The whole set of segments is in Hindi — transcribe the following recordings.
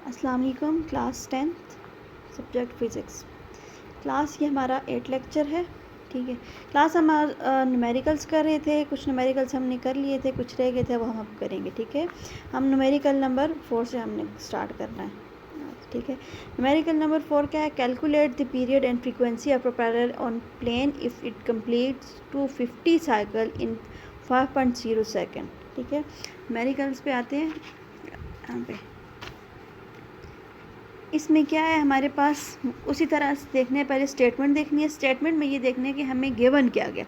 अस्सलाम वालेकुम। Class 10th subject physics class ये हमारा 8 लेक्चर है। ठीक है, क्लास हम न्यूमेरिकल्स कर रहे थे, कुछ न्यूमेरिकल्स हमने कर लिए थे, कुछ रह गए थे, वो हम अब करेंगे। ठीक है, हम न्यूमेरिकल नंबर 4 से हमने स्टार्ट करना है। ठीक है, न्यूमेरिकल नंबर 4 क्या है? Calculate the period and frequency of propeller on plane if it completes two 50 cycle in 5.0 second. ठीक है, न्यूमेरिकल्स पे आते हैं। यहाँ पे इसमें क्या है हमारे पास, उसी तरह से देखने पहले स्टेटमेंट देखनी है। स्टेटमेंट में ये देखना है कि हमें गिवन क्या गया।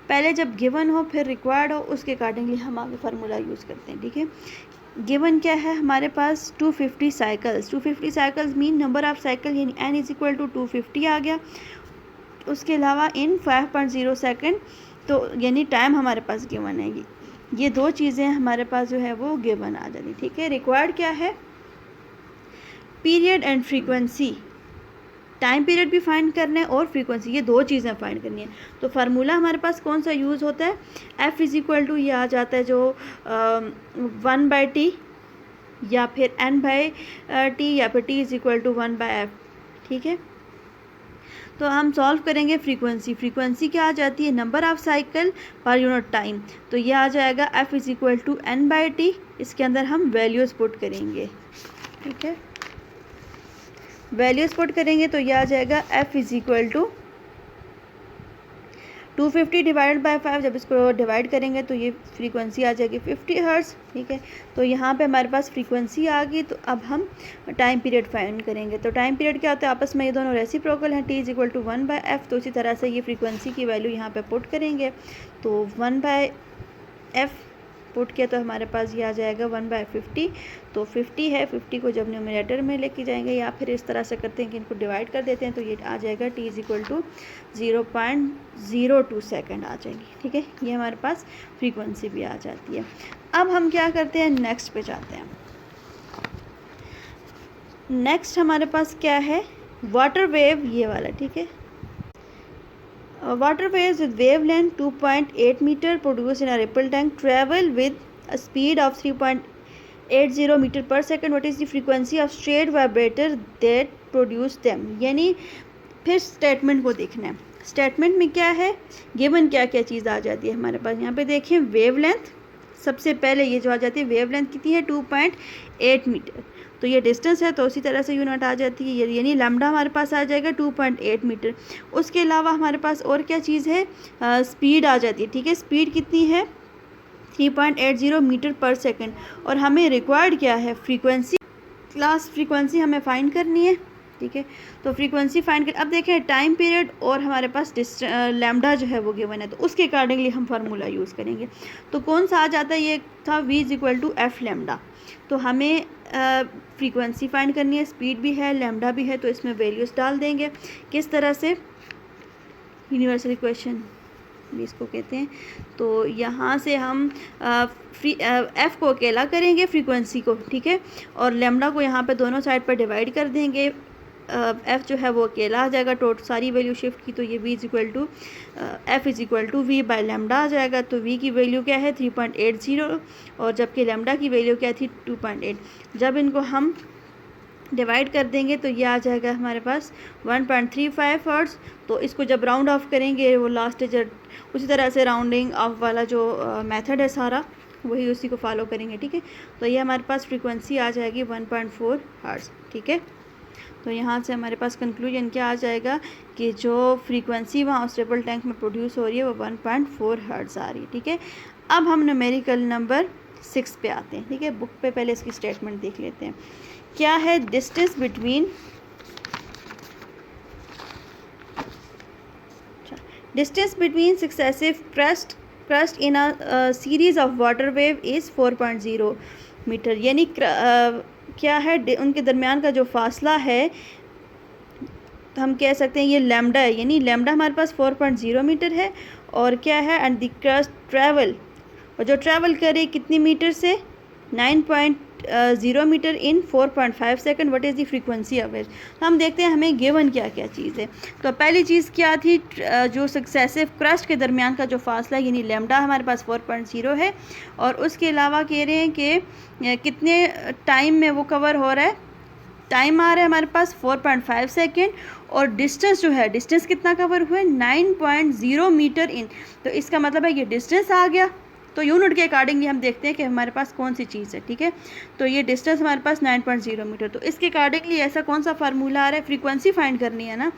पहले जब गिवन हो फिर रिक्वायर्ड हो, उसके अकॉर्डिंगली हम आगे फार्मूला यूज़ करते हैं। ठीक है, गिवन क्या है हमारे पास 250 cycles. 250 cycles mean number of cycle यानी n इज इक्वल टू 250 आ गया। उसके अलावा इन 5.0 सेकेंड, तो यानी टाइम हमारे पास गिवन है। ये दो चीज़ें हमारे पास जो है वो गिवन आ जाती। ठीक है, रिक्वायर्ड क्या है? Period and frequency. Time period भी फाइंड करना है और फ्रीक्वेंसी, ये दो चीज़ें फाइंड करनी है। तो फार्मूला हमारे पास कौन सा यूज़ होता है? F इज़ इक्वल टू ये आ जाता है जो 1/t या फिर n/t या फिर t is equal to 1/f। ठीक है, तो हम सॉल्व करेंगे फ्रीक्वेंसी। फ्रीक्वेंसी क्या आ जाती है? Number of cycle per unit time. तो ये आ जाएगा F is equal to n/t। इसके अंदर हम वैल्यूज़ पुट करेंगे। ठीक है, वैल्यूज़ पुट करेंगे तो यह आ जाएगा F is equal to 250 divided by 5। जब इसको डिवाइड करेंगे तो ये फ्रीक्वेंसी आ जाएगी 50 हर्ट्ज़। ठीक है, तो यहाँ पे हमारे पास फ्रीक्वेंसी आ गई। तो अब हम टाइम पीरियड फाइंड करेंगे। तो टाइम पीरियड क्या होता है? आपस में ये दोनों रेसिप्रोकल हैं। T is equal to 1/f। तो इसी तरह से ये फ्रीक्वेंसी की वैल्यू यहाँ पे पुट करेंगे। तो 1/f पुट किया तो हमारे पास ये आ जाएगा 1/50। तो 50 है, 50 को जब न्यूमरेटर में लेके जाएंगे या फिर इस तरह से करते हैं कि इनको डिवाइड कर देते हैं तो ये आ जाएगा T is equal to 0.02 second आ जाएगी। ठीक है, ये हमारे पास फ्रीक्वेंसी भी आ जाती है। अब हम क्या करते हैं, नेक्स्ट पे जाते हैं। नेक्स्ट हमारे पास क्या है? वाटर वेव, ये वाला। ठीक है, water waves with wavelength 2.8 meter produced in a ripple tank travel with a speed of 3.80 meter per second. What is the frequency of straight vibrator that produce them? यानी फिर स्टेटमेंट को देखना है। स्टेटमेंट में क्या है? गिवन क्या क्या चीज़ आ जाती है हमारे पास। यहाँ पे देखें, वेवलेंथ सबसे पहले ये जो आ जाती है, वेवलेंथ कितनी है? 2.8 मीटर। तो ये डिस्टेंस है तो उसी तरह से यूनिट आ जाती है, यानी लैम्डा हमारे पास आ जाएगा 2.8 मीटर। उसके अलावा हमारे पास और क्या चीज़ है? स्पीड आ जाती है। ठीक है, स्पीड कितनी है? 3.80 मीटर पर सेकेंड। और हमें रिक्वायर्ड क्या है? फ्रीक्वेंसी। क्लास फ्रीक्वेंसी हमें फाइंड करनी है। ठीक है, तो फ्रीक्वेंसी फाइंड कर, अब देखें टाइम पीरियड और हमारे पास लैम्डा जो है वो गिवन है, तो उसके अकॉर्डिंगली हम फार्मूला यूज़ करेंगे। तो कौन सा आ जाता है? ये था V is equal to F lambda. तो हमें फ्रीक्वेंसी फाइंड करनी है, स्पीड भी है, लैम्डा भी है, तो इसमें वैल्यूज़ डाल देंगे। किस तरह से? यूनिवर्सल इक्वेशन भी इसको कहते हैं। तो यहाँ से हम एफ़ को अकेला करेंगे, फ्रीक्वेंसी को। ठीक है, और लैम्डा को यहाँ पे दोनों साइड पर डिवाइड कर देंगे। एफ़ जो है वो अकेला आ जाएगा, टोटल सारी वैल्यू शिफ्ट की, तो ये V is equal to F is equal to V by lambda आ जाएगा। तो V की वैल्यू क्या है? 3.80, और जबकि लैम्डा की वैल्यू क्या थी? 2.8। जब इनको हम डिवाइड कर देंगे तो ये आ जाएगा हमारे पास 1.35 हर्ट्ज़। तो इसको जब राउंड ऑफ करेंगे, वो लास्ट जब उसी तरह से राउंडिंग ऑफ वाला जो मेथड है सारा वही उसी को फॉलो करेंगे। ठीक है, तो ये हमारे पास फ्रीक्वेंसी आ जाएगी 1.4 हर्ट्ज़। ठीक है, तो यहाँ से हमारे पास कंक्लूजन क्या आ जाएगा कि जो फ्रीक्वेंसी वहाँ उस रिपल टैंक में प्रोड्यूस हो रही है वो 1.4 हर्ट्ज़ आ रही है। ठीक है, अब हम न्यूमेरिकल नंबर 6 पे आते हैं। ठीक है, बुक पे पहले इसकी स्टेटमेंट देख लेते हैं। क्या है? Distance between successive crest in a series of water wave is 4.0 metre. यानी क्या है? उनके दरमियान का जो फासला है, तो हम कह सकते हैं ये लैम्डा है। यानी लैम्डा हमारे पास 4.0 मीटर है। और क्या है? एंड द क्रस्ट ट्रैवल, और जो ट्रैवल करे कितनी मीटर से? 9.0 metre in 4.5 second. What is the frequency of it? तो हम देखते हैं हमें गिवन क्या क्या चीज़ है। तो पहली चीज़ क्या थी? जो सक्सेसिव क्रस्ट के दरमियान का जो फासला है, यानी लैम्डा हमारे पास 4.0 है। और उसके अलावा कह रहे हैं कि कितने टाइम में वो कवर हो रहा है? टाइम आ रहा है हमारे पास 4.5 सेकेंड, और डिस्टेंस जो है, डिस्टेंस कितना कवर हुआ है 9.0 मीटर इन। तो इसका मतलब है ये डिस्टेंस आ गया। तो यूनिट के अकॉर्डिंगली हम देखते हैं कि हमारे पास कौन सी चीज़ है, ठीक है। तो ये डिस्टेंस हमारे पास 9.0 मीटर, तो इसके अकॉर्डिंगली ऐसा कौन सा फार्मूला आ रहा है, फ्रीक्वेंसी फाइंड करनी है ना,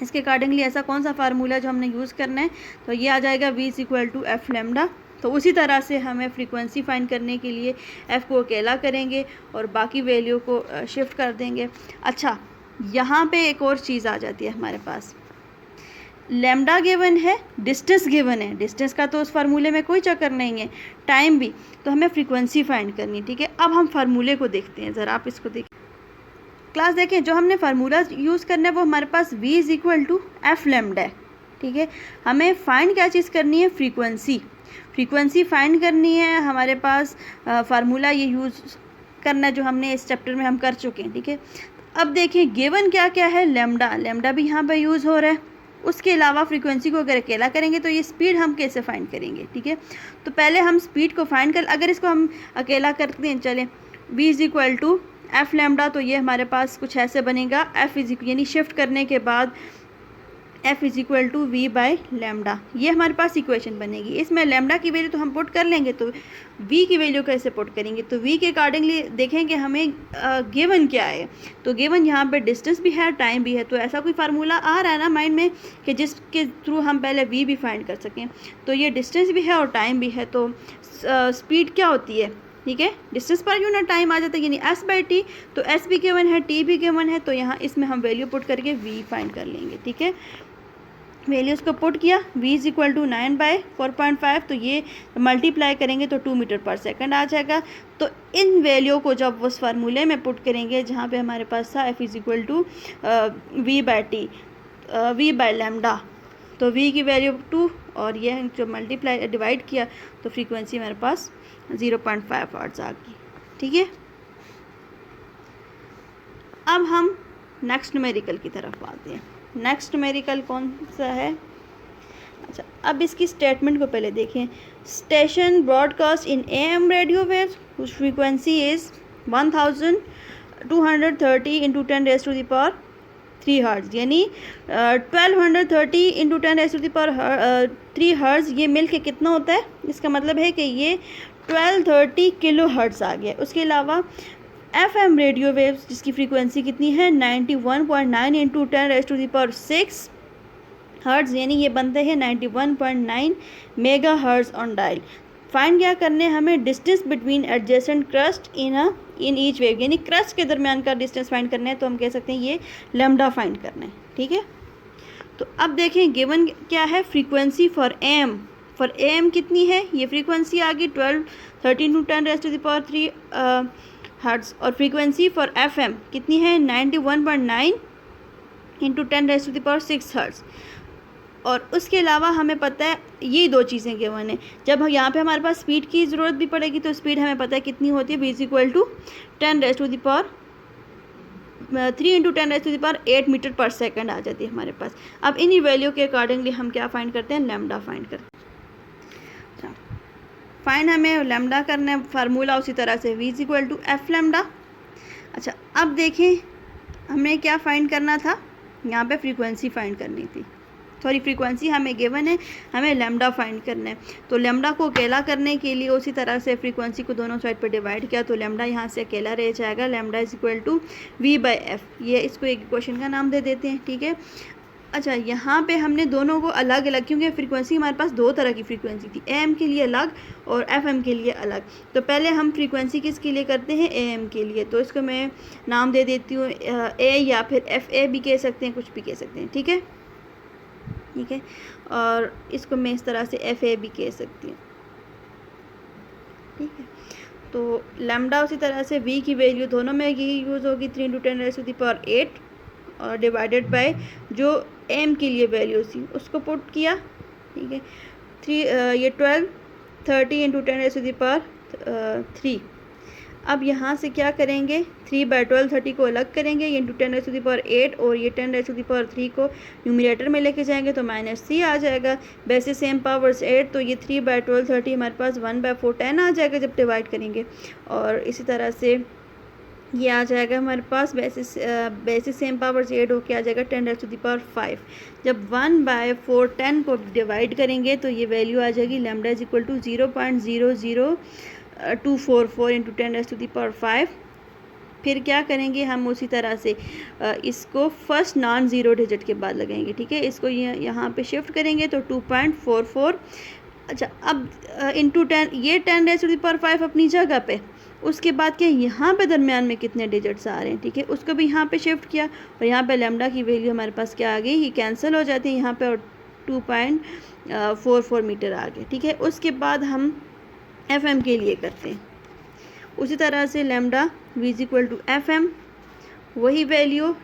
इसके अकॉर्डिंगली ऐसा कौन सा फार्मूला जो हमने यूज़ करना है, तो ये आ जाएगा v = f लैम्डा। तो उसी तरह से हमें फ्रीक्वेंसी फाइंड करने के लिए f को अकेला करेंगे और बाकी वैल्यू को शिफ्ट कर देंगे। अच्छा, यहाँ पे एक और चीज़ आ जाती है हमारे पास, लैम्डा गिवन है, डिस्टेंस गिवन है, डिस्टेंस का तो उस फार्मूले में कोई चक्कर नहीं है, टाइम भी, तो हमें फ्रीक्वेंसी फाइंड करनी है, ठीक है। अब हम फार्मूले को देखते हैं, ज़रा आप इसको देखिए क्लास, देखें जो हमने फार्मूला यूज़ करना है वो हमारे पास v = f लैम्डा है, ठीक है। हमें फाइंड क्या चीज़ करनी है, फ्रीक्वेंसी फाइंड करनी है। हमारे पास फार्मूला ये यूज़ करना है जो हमने इस चैप्टर में हम कर चुके हैं, ठीक है। अब देखें गिवन क्या क्या है, लैम्डा भी यहाँ पे यूज़ हो रहा है। उसके अलावा फ्रीक्वेंसी को अगर अकेला करेंगे तो ये स्पीड हम कैसे फाइंड करेंगे, ठीक है। तो पहले हम स्पीड को फाइंड कर, अगर इसको हम अकेला करते हैं, चलें v = f लैम्डा, तो ये हमारे पास कुछ ऐसे बनेगा, यानी शिफ्ट करने के बाद f = v लैम्डा, ये हमारे पास इक्वेशन बनेगी। इसमें लैम्डा की वैल्यू तो हम पुट कर लेंगे, तो v की वैल्यू कैसे पुट करेंगे, तो v के अकॉर्डिंगली देखेंगे हमें गिवन क्या है। तो गिवन यहाँ पे डिस्टेंस भी है, टाइम भी है, तो ऐसा कोई फार्मूला आ रहा है ना माइंड में कि जिसके थ्रू हम पहले v भी फाइंड कर सकें। तो ये डिस्टेंस भी है और टाइम भी है, तो स्पीड क्या होती है, ठीक है, डिस्टेंस पर यूनिट टाइम आ जाता है, यानी s/t। तो s भी गिवन है, t भी गिवन है, तो यहाँ इसमें हम वैल्यू पुट करके v फाइंड कर लेंगे, ठीक है। वैल्यूज़ को पुट किया, v = 9/4.5, तो ये मल्टीप्लाई करेंगे तो 2 मीटर पर सेकंड आ जाएगा। तो इन वैल्यू को जब उस फार्मूले में पुट करेंगे जहाँ पे हमारे पास था f = v लैम्डा, तो v की वैल्यू 2 और ये जो मल्टीप्लाई डिवाइड किया तो फ्रीक्वेंसी हमारे पास 0.5 हर्ट्ज़ आ गई, ठीक है। अब हम नेक्स्ट न्यूमेरिकल की तरफ आते हैं। नेक्स्ट न्यूमेरिकल कौन सा है, अच्छा अब इसकी स्टेटमेंट को पहले देखें। Station broadcast in AM radio waves which frequency is 1230 × 10⁻³ hertz, यानी 1230 × 10⁻³ हर्ट्ज़, ये मिल के कितना होता है, इसका मतलब है कि ये 1230 किलो हर्ट्ज़ आ गया। उसके अलावा FM रेडियो वेव्स जिसकी फ्रीक्वेंसी कितनी है 91.9 × 10⁻⁶ हर्ट्ज़, यानी ये बनते हैं 91.9 mega hertz on dial. Find क्या करने हमें, distance between adjacent crust in each wave, यानी क्रस्ट के दरमियान का डिस्टेंस फाइंड करना है, तो हम कह सकते हैं ये लैम्डा फाइंड करना है, ठीक है। तो अब देखें गिवन क्या है, फ्रीक्वेंसी फॉर AM कितनी है, ये फ्रीक्वेंसी आ गई 1230 × 10⁻³ हर्ट्ज़, और फ्रीक्वेंसी फॉर FM कितनी है 91.9 × 10⁻⁶ हर्ट्ज़। और उसके अलावा हमें पता है ये दो चीज़ें गिवन है। जब यहाँ पे हमारे पास स्पीड की ज़रूरत भी पड़ेगी तो स्पीड हमें पता है कितनी होती है, v = 3 × 10⁸ मीटर पर सेकंड आ जाती है हमारे पास। अब इन्हीं वैल्यू के अकॉर्डिंगली हम क्या फाइंड करते हैं, लैम्डा फाइंड करते हैं। फाइंड हमें लैम्डा करना है, फार्मूला उसी तरह से v = f लैम्डा। अच्छा अब देखें हमें क्या फाइंड करना था, यहाँ पे फ्रीक्वेंसी फाइंड करनी थी, सॉरी फ्रीक्वेंसी हमें गिवन है, हमें लैम्डा फाइंड करना है। तो लैम्डा को अकेला करने के लिए उसी तरह से फ्रीक्वेंसी को दोनों साइड पर डिवाइड किया, तो लैम्डा यहाँ से अकेला रह जाएगा, लैम्डा = v/f, ये इसको एक इक्वेशन का नाम दे देते हैं, ठीक है। अच्छा यहाँ पे हमने दोनों को अलग अलग, क्योंकि फ्रीक्वेंसी हमारे पास दो तरह की फ्रीक्वेंसी थी, AM के लिए अलग और FM के लिए अलग। तो पहले हम फ्रीक्वेंसी किसके लिए करते हैं, AM के लिए, तो इसको मैं नाम दे देती हूँ A या फिर FA भी कह सकते हैं, कुछ भी कह सकते हैं, ठीक है, ठीक है। और इसको मैं इस तरह से FA भी कह सकती हूँ, ठीक है। तो लैम्डा उसी तरह से v की वैल्यू दोनों में यही यूज़ होगी 3 × 10⁸ और डिवाइडेड बाय जो m के लिए वैल्यू थी उसको पुट किया, ठीक है। 1230 × 10⁻³ अब यहाँ से क्या करेंगे, 3/1230 को अलग करेंगे, ये × 10⁸ और ये 10⁻³ को न्यूमरेटर में लेके जाएंगे तो -3 आ जाएगा। वैसे सेम पावर्स 8, तो ये 3/1230 हमारे पास 1/4 10 आ जाएगा जब डिवाइड करेंगे। और इसी तरह से ये आ जाएगा हमारे पास बेसिस सेम पावर्स ऐड होके आ जाएगा 10⁻⁵। जब 1/4 10 को डिवाइड करेंगे तो ये वैल्यू आ जाएगी lambda is equal to 0.00244 into 10⁻⁵। फिर क्या करेंगे हम उसी तरह से इसको फर्स्ट नॉन ज़ीरो डिजिट के बाद लगाएंगे, ठीक है। इसको यहाँ पे शिफ्ट करेंगे तो 2.44। अच्छा, अब इंटू 10, ये 10⁻⁵ अपनी जगह पे। उसके बाद क्या यहाँ पे दरमियान में कितने डिजिट्स आ रहे हैं, ठीक है, उसको भी यहाँ पे शिफ्ट किया और यहाँ पे लैम्डा की वैल्यू हमारे पास क्या आ गई, ये कैंसिल हो जाती है यहाँ पे और 2.44 मीटर आ गए, ठीक है। उसके बाद हम FM के लिए करते हैं उसी तरह से lambda v is equal to FM, वही वैल्यू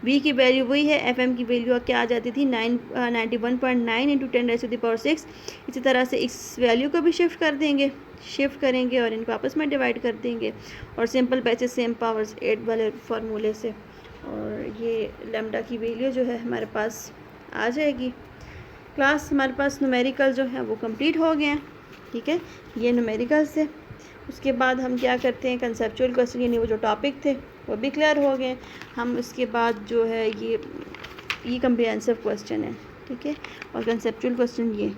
v की वैल्यू वही है, FM की वैल्यू क्या आ जाती थी 91.9 इंटू 10⁻⁶। इसी तरह से इस वैल्यू को भी शिफ्ट कर देंगे, शिफ्ट करेंगे और इनको आपस में डिवाइड कर देंगे और सिंपल बेसिस सेम पावर्स 8 वाले फार्मूले से, और ये लैम्डा की वैल्यू जो है हमारे पास आ जाएगी। क्लास हमारे पास न्यूमेरिकल जो है वो कंप्लीट हो गए हैं, ठीक है, ये न्यूमेरिकल से। उसके बाद हम क्या करते हैं, कंसेप्चुअल क्वेश्चन यानी वो जो टॉपिक थे वो भी क्लियर हो गए। हम उसके बाद जो है ये कम्प्रिहेंसिव क्वेश्चन है, ठीक है, और कंसेप्चुअल क्वेश्चन ये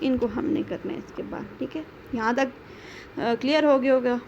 इनको हमने करना है इसके बाद, ठीक है। यहाँ तक क्लियर हो गया होगा।